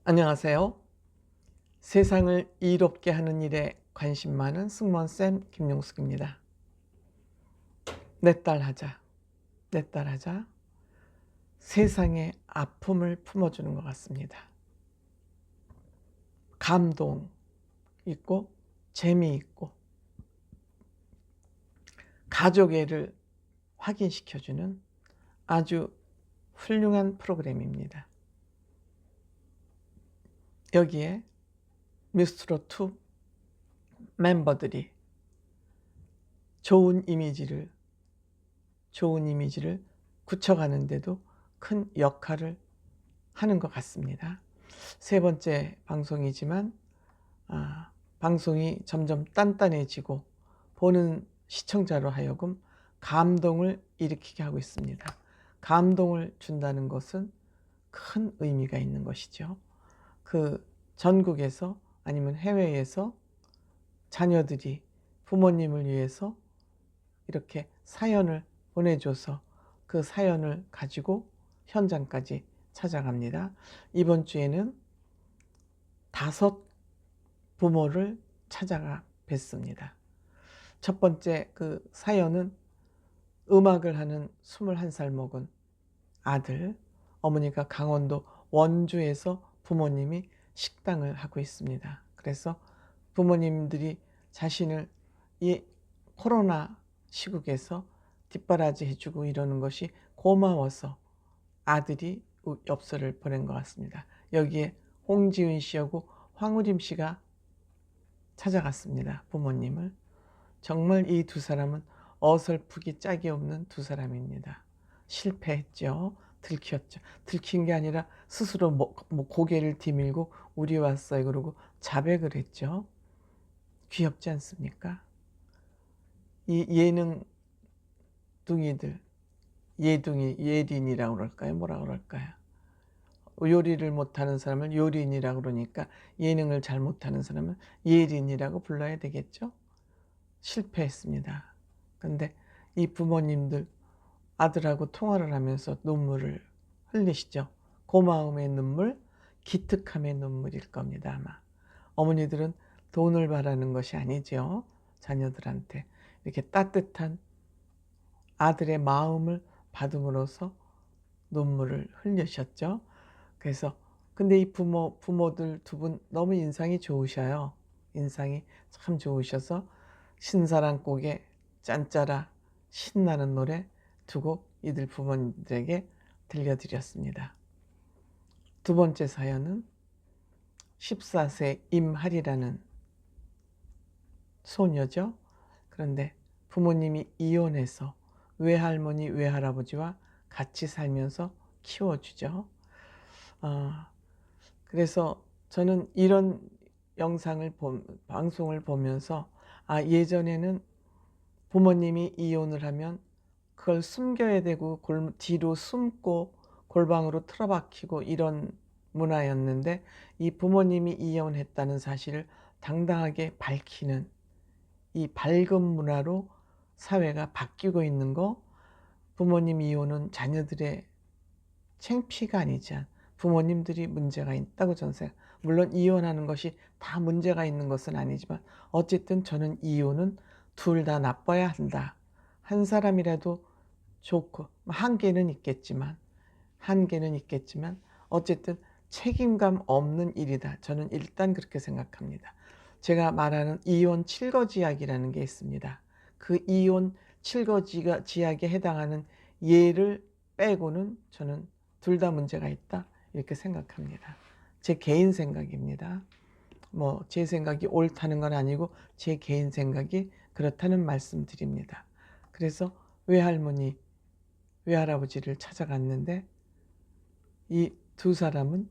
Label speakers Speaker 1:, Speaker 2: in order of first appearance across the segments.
Speaker 1: 안녕하세요. 세상을 이롭게 하는 일에 관심 많은 승무원쌤 김용숙입니다. 내 딸 하자, 내 딸 하자. 세상의 아픔을 품어주는 것 같습니다. 감동 있고 재미있고 가족애를 확인시켜주는 아주 훌륭한 프로그램입니다. 여기에 미스트롯2 멤버들이 좋은 이미지를 굳혀가는데도 큰 역할을 하는 것 같습니다. 세 번째 방송이지만 방송이 점점 단단해지고 보는 시청자로 하여금 감동을 일으키게 하고 있습니다. 감동을 준다는 것은 큰 의미가 있는 것이죠. 그 전국에서 아니면 해외에서 자녀들이 부모님을 위해서 이렇게 사연을 보내줘서 그 사연을 가지고 현장까지 찾아갑니다. 이번 주에는 5 부모를 찾아가 뵀습니다. 첫 번째 그 사연은 음악을 하는 21살 먹은 아들, 어머니가 강원도 원주에서 부모님이 식당을 하고 있습니다. 그래서 부모님들이 자신을 이 코로나 시국에서 뒷바라지 해주고 이러는 것이 고마워서 아들이 엽서를 보낸 것 같습니다. 여기에 홍지은 씨하고 황우림 씨가 찾아갔습니다. 부모님을. 정말 이 두 사람은 어설프기 짝이 없는 두 사람입니다. 실패했죠. 들켰죠. 들킨 게 아니라 스스로 고개를 디밀고 우리 왔어요 그러고 자백을 했죠. 귀엽지 않습니까? 이 예능 둥이들, 예둥이, 예린이라고 그럴까요? 뭐라 그럴까요? 요리를 못하는 사람을 요린이라고 그러니까 예능을 잘 못하는 사람은 예린이라고 불러야 되겠죠? 실패했습니다. 근데 이 부모님들 아들하고 통화를 하면서 눈물을 흘리시죠. 고마움의 눈물, 기특함의 눈물일 겁니다. 아마 어머니들은 돈을 바라는 것이 아니죠. 자녀들한테 이렇게 따뜻한 아들의 마음을 받음으로써 눈물을 흘리셨죠. 그래서 근데 이 부모들 두 분 너무 인상이 좋으셔요. 인상이 참 좋으셔서 신사랑곡의 짠짜라 신나는 노래 2곡 이들 부모님들에게 들려드렸습니다. 두 번째 사연은 14세 임하리라는 소녀죠. 그런데 부모님이 이혼해서 외할머니 외할아버지와 같이 살면서 키워주죠. 그래서 저는 이런 방송을 보면서 예전에는 부모님이 이혼을 하면 그걸 숨겨야 되고 뒤로 숨고 골방으로 틀어박히고 이런 문화였는데 이 부모님이 이혼했다는 사실을 당당하게 밝히는 이 밝은 문화로 사회가 바뀌고 있는 거, 부모님 이혼은 자녀들의 창피가 아니지 부모님들이 문제가 있다고 저는 물론 이혼하는 것이 다 문제가 있는 것은 아니지만 어쨌든 저는 이혼은 둘 다 나빠야 한다. 한 사람이라도 좋고 한계는 있겠지만 어쨌든 책임감 없는 일이다. 저는 일단 그렇게 생각합니다. 제가 말하는 이혼 7거지약이라는 게 있습니다. 그 이혼 7거지약에 해당하는 예를 빼고는 저는 둘 다 문제가 있다 이렇게 생각합니다. 제 개인 생각입니다. 제 생각이 옳다는 건 아니고 제 개인 생각이 그렇다는 말씀드립니다. 그래서 외할머니 외할아버지를 찾아갔는데 이 두 사람은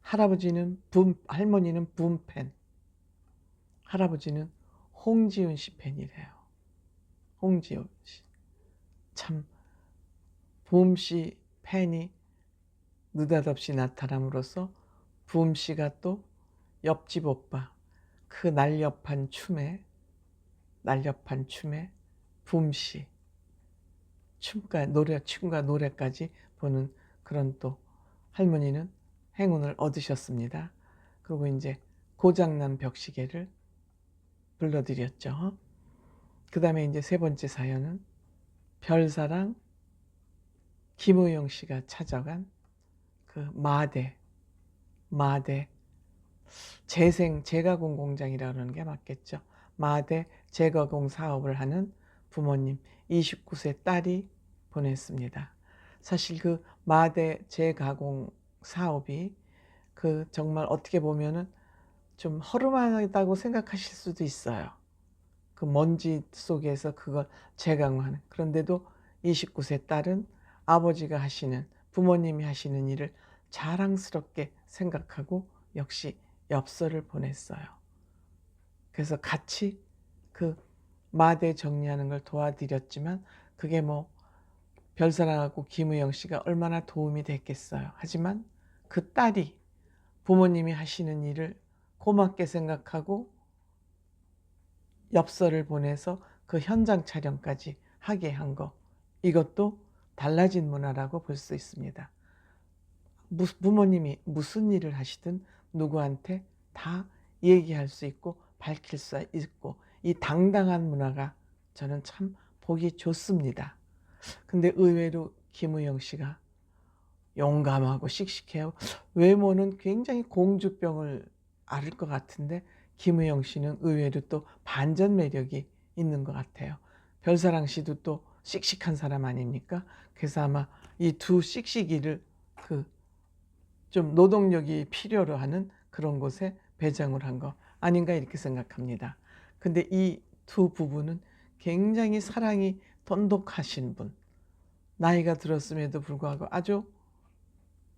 Speaker 1: 할머니는 붐 팬, 할아버지는 홍지은 씨 팬이래요. 홍지은 씨. 참 붐 씨 팬이 느닷없이 나타남으로써 붐 씨가 또 옆집 오빠 그 날렵한 춤에 붐 씨 춤과 노래까지 보는 그런 또 할머니는 행운을 얻으셨습니다. 그리고 이제 고장난 벽시계를 불러드렸죠. 그 다음에 이제 세 번째 사연은 별사랑 김우영 씨가 찾아간 그 마대 재생 제가공 공장이라는 게 맞겠죠. 마대 제가공 사업을 하는 부모님 29세 딸이 보냈습니다. 사실 그 마대 재가공 사업이 그 정말 어떻게 보면은 좀 허름하다고 생각하실 수도 있어요. 그 먼지 속에서 그걸 재가공하는. 그런데도 29세 딸은 아버지가 하시는, 부모님이 하시는 일을 자랑스럽게 생각하고 역시 엽서를 보냈어요. 그래서 같이 그 마대 정리하는 걸 도와드렸지만 그게 뭐 별사랑하고 김우영 씨가 얼마나 도움이 됐겠어요. 하지만 그 딸이 부모님이 하시는 일을 고맙게 생각하고 엽서를 보내서 그 현장 촬영까지 하게 한 거, 이것도 달라진 문화라고 볼 수 있습니다. 부모님이 무슨 일을 하시든 누구한테 다 얘기할 수 있고 밝힐 수 있고 이 당당한 문화가 저는 참 보기 좋습니다. 근데 의외로 김우영 씨가 용감하고 씩씩해요. 외모는 굉장히 공주병을 앓을 것 같은데 김우영 씨는 의외로 또 반전 매력이 있는 것 같아요. 별사랑 씨도 또 씩씩한 사람 아닙니까? 그래서 아마 이 두 씩씩이를 그 좀 노동력이 필요로 하는 그런 곳에 배정을 한 거 아닌가 이렇게 생각합니다. 근데 이 두 부부는 굉장히 사랑이 돈독하신 분, 나이가 들었음에도 불구하고 아주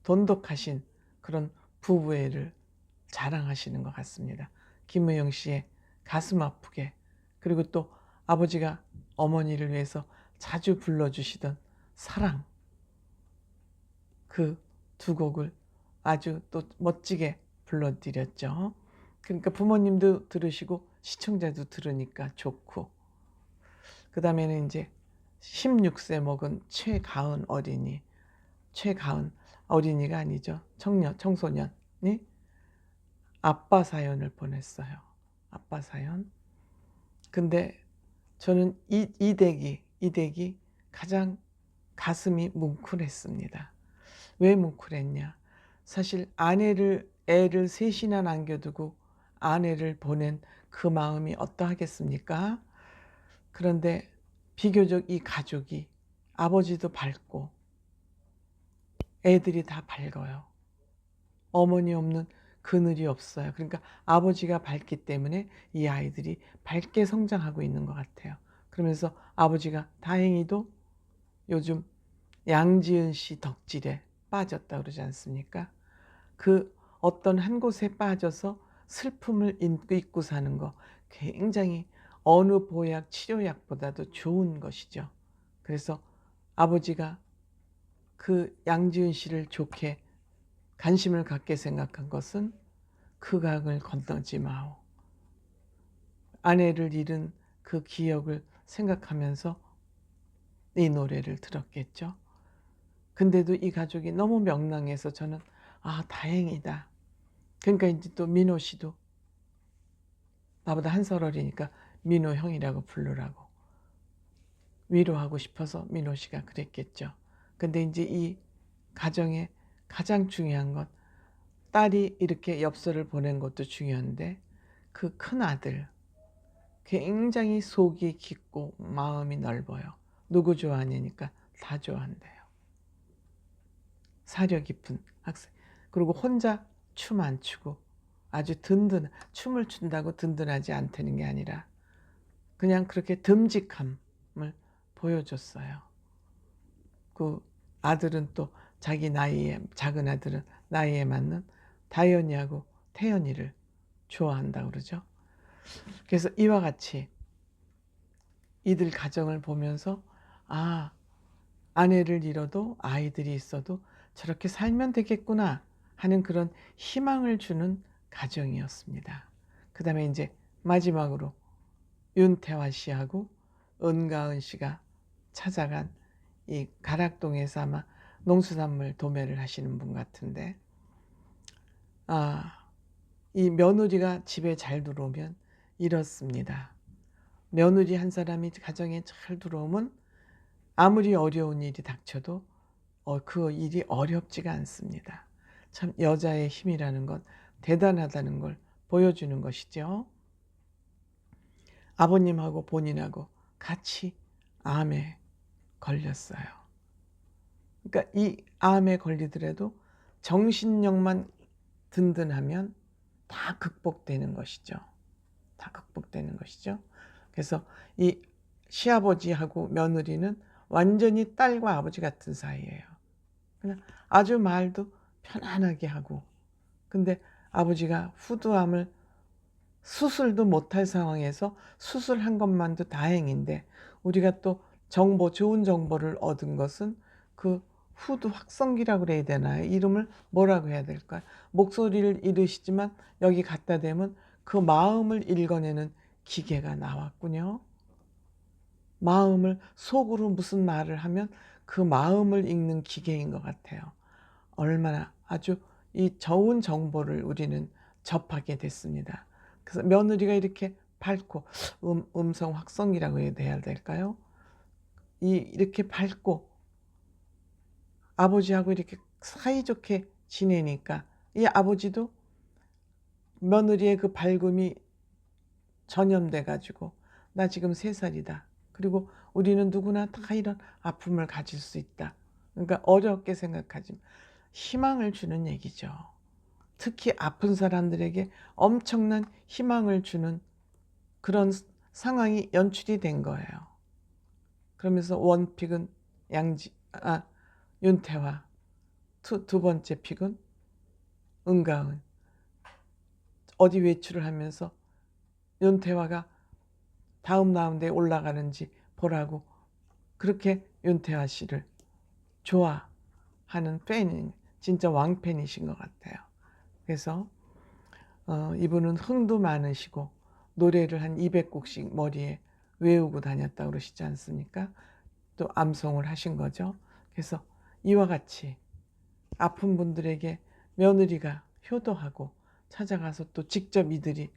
Speaker 1: 돈독하신 그런 부부애를 자랑하시는 것 같습니다. 김우영 씨의 가슴 아프게, 그리고 또 아버지가 어머니를 위해서 자주 불러주시던 사랑, 그 두 곡을 아주 또 멋지게 불러드렸죠. 그러니까 부모님도 들으시고 시청자도 들으니까 좋고, 그 다음에는 이제 16세 먹은 최가은 어린이가 아니죠. 청소년이 아빠 사연을 보냈어요. 아빠 사연. 근데 저는 이 댁이 가장 가슴이 뭉클했습니다. 왜 뭉클했냐? 사실 애를 셋이나 남겨두고 아내를 보낸 그 마음이 어떠하겠습니까? 그런데 비교적 이 가족이 아버지도 밝고 애들이 다 밝아요. 어머니 없는 그늘이 없어요. 그러니까 아버지가 밝기 때문에 이 아이들이 밝게 성장하고 있는 것 같아요. 그러면서 아버지가 다행히도 요즘 양지은 씨 덕질에 빠졌다 그러지 않습니까? 그 어떤 한 곳에 빠져서 슬픔을 잊고 사는 거 굉장히 어느 보약, 치료약보다도 좋은 것이죠. 그래서 아버지가 그 양지은 씨를 좋게 관심을 갖게 생각한 것은 그 강을 건너지 마오. 아내를 잃은 그 기억을 생각하면서 이 노래를 들었겠죠. 근데도 이 가족이 너무 명랑해서 저는 다행이다. 그러니까 이제 또 민호 씨도 나보다 한 살 어리니까 민호 형이라고 부르라고 위로하고 싶어서 민호 씨가 그랬겠죠. 근데 이제 이 가정의 가장 중요한 건 딸이 이렇게 엽서를 보낸 것도 중요한데 그 큰아들 굉장히 속이 깊고 마음이 넓어요. 누구 좋아하냐니까 다 좋아한대요. 사려 깊은 학생. 그리고 혼자 춤 안 추고 아주 춤을 춘다고 든든하지 않다는 게 아니라 그냥 그렇게 듬직함을 보여줬어요. 그 아들은 또 작은 아들은 나이에 맞는 다현이하고 태연이를 좋아한다고 그러죠. 그래서 이와 같이 이들 가정을 보면서 아내를 잃어도 아이들이 있어도 저렇게 살면 되겠구나 하는 그런 희망을 주는 가정이었습니다. 그 다음에 이제 마지막으로 윤태화 씨하고 은가은 씨가 찾아간 이 가락동에서 아마 농수산물 도매를 하시는 분 같은데 이 며느리가 집에 잘 들어오면 이렇습니다. 며느리 한 사람이 가정에 잘 들어오면 아무리 어려운 일이 닥쳐도 그 일이 어렵지가 않습니다. 참 여자의 힘이라는 건 대단하다는 걸 보여주는 것이죠. 아버님하고 본인하고 같이 암에 걸렸어요. 그러니까 이 암에 걸리더라도 정신력만 든든하면 다 극복되는 것이죠. 다 극복되는 것이죠. 그래서 이 시아버지하고 며느리는 완전히 딸과 아버지 같은 사이예요. 그냥 아주 말도 편안하게 하고, 근데 아버지가 후두암을 수술도 못할 상황에서 수술한 것만도 다행인데, 우리가 또 좋은 정보를 얻은 것은 그 후두 확성기라고 그래야 되나요? 이름을 뭐라고 해야 될까요? 목소리를 잃으시지만 여기 갖다 대면 그 마음을 읽어내는 기계가 나왔군요. 마음을 속으로 무슨 말을 하면 그 마음을 읽는 기계인 것 같아요. 얼마나 아주 이 좋은 정보를 우리는 접하게 됐습니다. 그래서 며느리가 이렇게 밝고 음성 확성기라고 해야 될까요? 이렇게 밝고 아버지하고 이렇게 사이좋게 지내니까 이 아버지도 며느리의 그 밝음이 전염돼 가지고 나 지금 3살이다. 그리고 우리는 누구나 다 이런 아픔을 가질 수 있다. 그러니까 어렵게 생각하지 희망을 주는 얘기죠. 특히 아픈 사람들에게 엄청난 희망을 주는 그런 상황이 연출이 된 거예요. 그러면서 원픽은 윤태화, 두 번째 픽은 은가은. 어디 외출을 하면서 윤태화가 다음 라운드에 올라가는지 보라고 그렇게 윤태화 씨를 좋아하는 팬이 진짜 왕팬이신 것 같아요. 그래서 이분은 흥도 많으시고 노래를 한 200곡씩 머리에 외우고 다녔다고 그러시지 않습니까? 또 암송을 하신 거죠. 그래서 이와 같이 아픈 분들에게 며느리가 효도하고 찾아가서 또 직접 이들이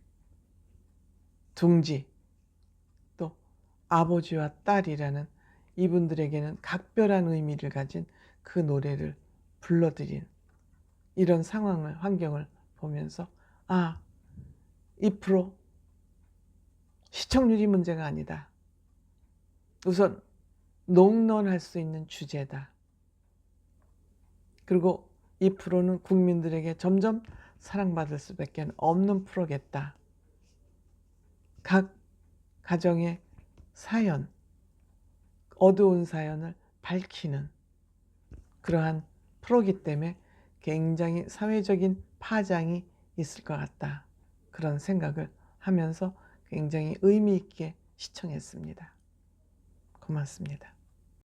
Speaker 1: 둥지 또 아버지와 딸이라는 이분들에게는 각별한 의미를 가진 그 노래를 불러드린 이런 상황을 환경을 보면서 이 프로 시청률이 문제가 아니다. 우선 롱런할 수 있는 주제다. 그리고 이 프로는 국민들에게 점점 사랑받을 수밖에 없는 프로겠다. 각 가정의 사연, 어두운 사연을 밝히는 그러한 프로기 때문에 굉장히 사회적인 파장이 있을 것 같다. 그런 생각을 하면서 굉장히 의미 있게 시청했습니다. 고맙습니다.